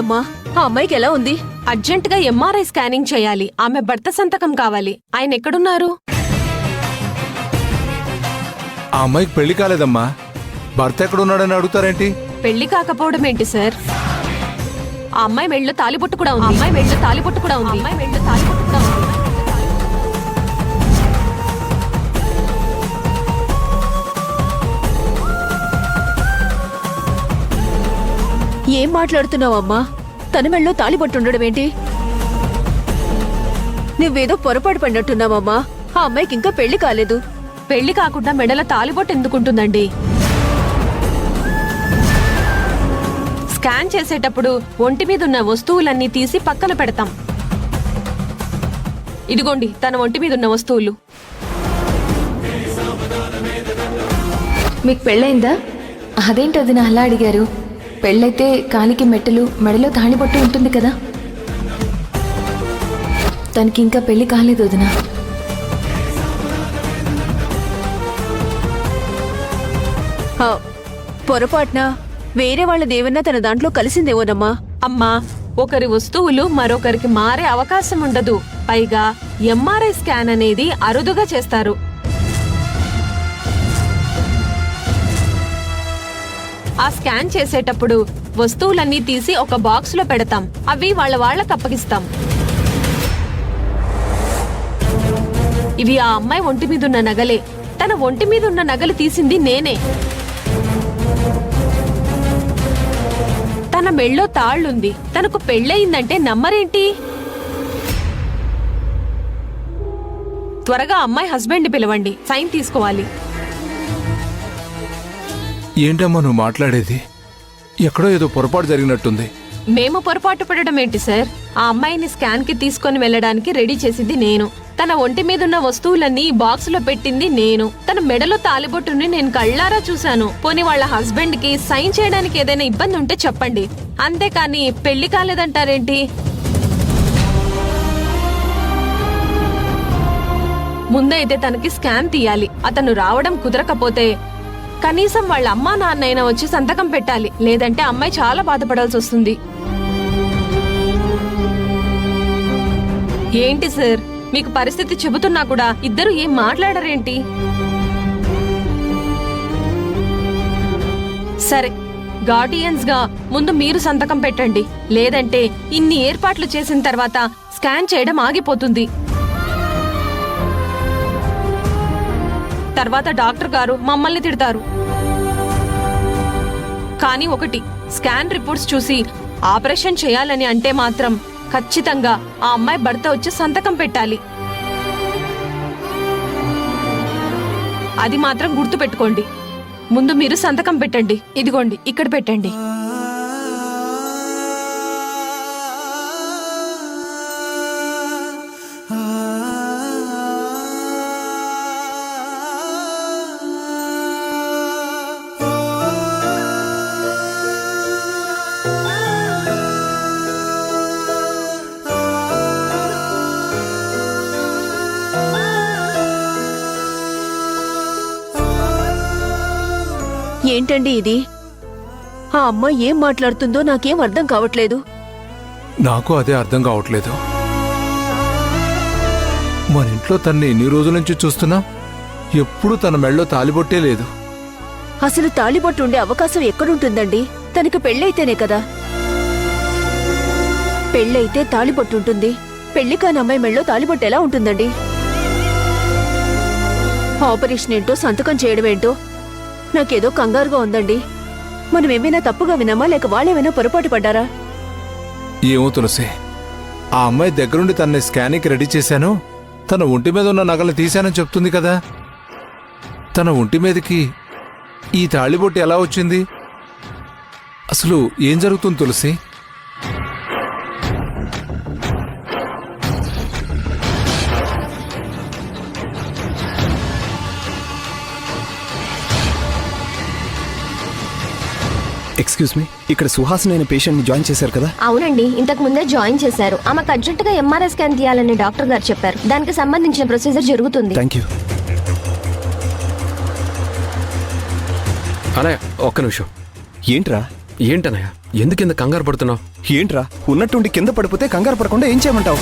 అమ్మా, ఆ అమ్మాయికి ఎలా ఉంది? అర్జెంట్ గా ఎంఆర్ఐ స్కానింగ్ చేయాలి. ఆమె భర్త సంతకం కావాలి. ఆయన ఎక్కడున్నారు? ఆ అమ్మాయికి పెళ్లి కాలేదమ్మా. భర్త ఎక్కడున్నాడని అడుగుతారేంటి? పెళ్లి కాకపోవడం ఏంటి సార్? ఆ అమ్మాయి మెళ్ళలో తాలిబొట్టు కూడా ఉంది. అమ్మాయి మెళ్ళలో తాలిబొట్టు కూడా ఉంది. అమ్మాయి మెళ్ళలో తాలిబొట్టు కూడా ఉంది. ఏం మాట్లాడుతున్నావమ్మా? తన మెళ్ళో తాళిబొట్టుండడం ఏంటి? నువ్వేదో పొరపాటు పడినట్టున్నావమ్మా. ఆ అమ్మాయికి ఇంకా పెళ్లి కాలేదు. పెళ్లి కాకుండా మెడల తాలిబొట్టు ఎందుకుంటుందండి? స్కాన్ చేసేటప్పుడు ఒంటి మీద ఉన్న వస్తువులన్నీ తీసి పక్కన పెడతాం. ఇదిగోండి తన ఒంటి మీద ఉన్న వస్తువులు. మీకు పెళ్ళైందా? అదేంటి వదిన అలా అడిగారు? పెళ్ళైతే కాలికి మెట్టలు, మెడలో తాళిబొట్టు ఉంటుంది కదా. తనకి ఇంకా పెళ్లి కాలేదు వదిన. పొరపాటున వేరే వాళ్ళదేమన్నా తన దాంట్లో కలిసిందేమోనమ్మా. అమ్మా, ఒకరి వస్తువులు మరొకరికి మారే అవకాశం ఉండదు. పైగా ఎంఆర్ఐ స్కాన్ అనేది అరుదుగా చేస్తారు. ఆ స్కాన్ చేసేటప్పుడు వస్తువులన్నీ తీసి ఒక బాక్స్ లో పెడతాం. అవి వాళ్ళకి అప్పగిస్తాం. ఇవి ఆ అమ్మాయి ఒంటి మీద ఉన్న నగలే. తన ఒంటి మీద ఉన్న నగలు తీసింది నేనే. తన మెళ్ళో తాళ్లుంది. తనకు పెళ్ళయిందంటే నమ్మరేంటి? త్వరగా అమ్మాయి హస్బెండ్ పిలవండి, సైన్ తీసుకోవాలి. ఏంటమ్మా నువ్వు మాట్లాడేది? ఎక్కడో ఏదో పొరపాటు జరిగినట్టుంది. మేము పొరపాటు పడడం ఏంటి సార్? ఆ అమ్మాయిని స్కాన్ కి తీసుకొని వెళ్ళడానికి రెడీ చేసింది నేను. తన ఒంటి మీదున్న వస్తువులన్నీ ఈ బాక్స్ లో పెట్టింది నేను. తన మెడలో తాలిబొట్టుని నేను కళ్ళారా చూశాను. పోనీ వాళ్ళ హస్బెండ్ కి సైన్ చేయడానికి ఏదైనా ఇబ్బంది ఉంటే చెప్పండి. అంతేకాని పెళ్లి కాలేదంటారేంటి? ముందైతే తనకి స్కాన్ తీయాలి. అతను రావడం కుదరకపోతే కనీసం వాళ్ళ అమ్మా నాన్నైనా వచ్చి సంతకం పెట్టాలి. లేదంటే అమ్మాయి చాలా బాధపడాల్సి వస్తుంది. ఏంటి సార్, మీకు పరిస్థితి చెబుతున్నా కూడా ఇద్దరు ఏం మాట్లాడరేంటి? సరే, గార్డియన్స్ గా ముందు మీరు సంతకం పెట్టండి. లేదంటే ఇన్ని ఏర్పాట్లు చేసిన తర్వాత స్కాన్ చేయడం ఆగిపోతుంది. తర్వాత డాక్టర్ గారు మమ్మల్ని తిడతారు. కానీ ఒకటి, స్కాన్ రిపోర్ట్స్ చూసి ఆపరేషన్ చేయాలని అంటే మాత్రం ఖచ్చితంగా ఆ అమ్మాయి భర్త వచ్చి సంతకం పెట్టాలి. అది మాత్రం గుర్తు పెట్టుకోండి. ముందు మీరు సంతకం పెట్టండి. ఇదిగోండి ఇక్కడ పెట్టండి. ఏంటండి ఇది? ఆ అమ్మాయి ఏం మాట్లాడుతుందో నాకేం అర్థం కావట్లేదు. నాకు అదే అర్థం కావట్లేదు. మన ఇంట్లో తన్ని ఎన్ని రోజుల నుంచి చూస్తున్నా ఎప్పుడు తన మెళ్ళో తాలిబొట్టే లేదు. అసలు తాళిబొట్టు ఉండే అవకాశం ఎక్కడుంటుందండి? తనకు పెళ్ళైతేనే కదా. పెళ్ళైతే తాళిబొట్టుంటుంది. పెళ్లి కాని అమ్మాయి మెళ్ళో తాళిబొట్టు ఎలా ఉంటుందండి? ఆపరేషన్ ఏంటో, సంతకం చేయడం ఏంటో నాకేదో కంగారుగా ఉందండి. మనం ఏమైనా తప్పుగా విన్నామా, లేక వాళ్ళేమైనా పొరపాటు పడ్డారా? ఏమో తులసి, ఆ అమ్మాయి దగ్గరుండి తనని స్కానింగ్ రెడీ చేశాను, తన ఒంటి మీద ఉన్న నగలు తీశానని చెప్తుంది కదా. తన ఒంటి మీదకి ఈ తాళిబొట్టు ఎలా వచ్చింది? అసలు ఏం జరుగుతుంది తులసి? ఎక్స్క్యూజ్ మీ, ఇక్కడ సుహాసిని అనే పేషెంట్ని జాయిన్ చేశారు కదా? అవునండి, ఇంతకు ముందే జాయిన్ చేశారు. ఆమెకు అర్జెంటుగా ఎంఆర్ఐ స్కాన్ తీయాలని డాక్టర్ గారు చెప్పారు. దానికి సంబంధించిన ప్రొసీజర్ జరుగుతుంది. Thank you. అనే ఒక్క నిమిషం. ఏంట్రా? ఏంటనయ్య ఎందుకు ఇంత కంగారు పడుతున్నావు? ఏంట్రా ఉన్నట్టుండి కింద పడిపోతే కంగారు పడకుండా ఏం చేయమంటావు?